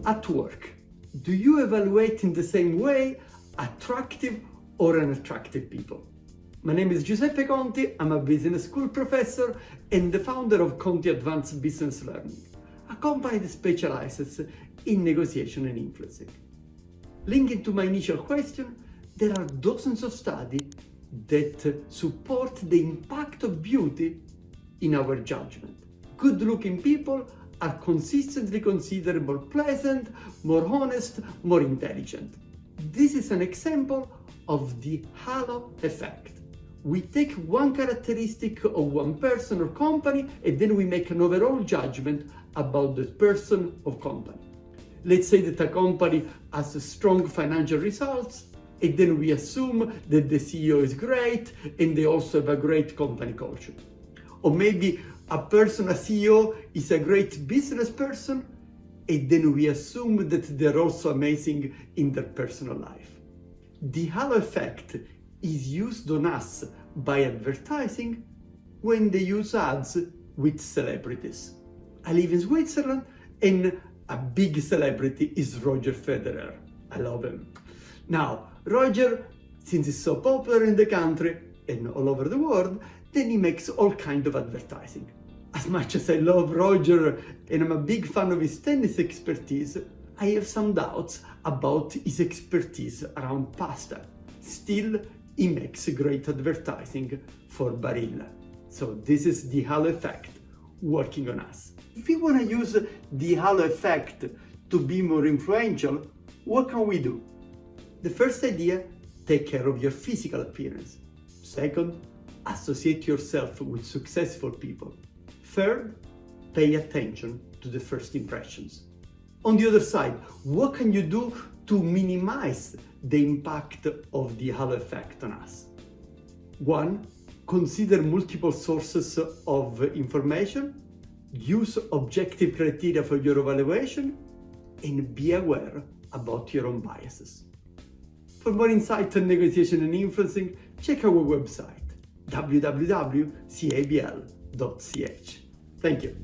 At work, do you evaluate in the same way attractive or unattractive people? My name is Giuseppe Conti, I'm a business school professor and the founder of Conti Advanced Business Learning, a company that specializes in negotiation and influencing. Linking to my initial question, there are dozens of studies that support the impact of beauty in our judgment. Good-looking people are consistently considered more pleasant, more honest, more intelligent. This is an example of the halo effect. We take one characteristic of one person or company and then we make an overall judgment about the person or company. Let's say that a company has strong financial results and then we assume that the CEO is great and they also have a great company culture. Or maybe a CEO is a great business person and then we assume that they're also amazing in their personal life. The halo effect is used on us by advertising when they use ads with celebrities. I live in Switzerland and a big celebrity is Roger Federer. I love him. Now, Roger, since he's so popular in the country and all over the world, then he makes all kinds of advertising. As much as I love Roger and I'm a big fan of his tennis expertise, I have some doubts about his expertise around pasta. Still, he makes great advertising for Barilla. So this is the halo effect working on us. If we want to use the halo effect to be more influential, what can we do? The first idea, take care of your physical appearance. Second, associate yourself with successful people. Third, pay attention to the first impressions. On the other side, what can you do to minimize the impact of the halo effect on us? 1. Consider multiple sources of information, use objective criteria for your evaluation, and be aware about your own biases. For more insight on negotiation and influencing, check our website www.cabl.ch. Thank you.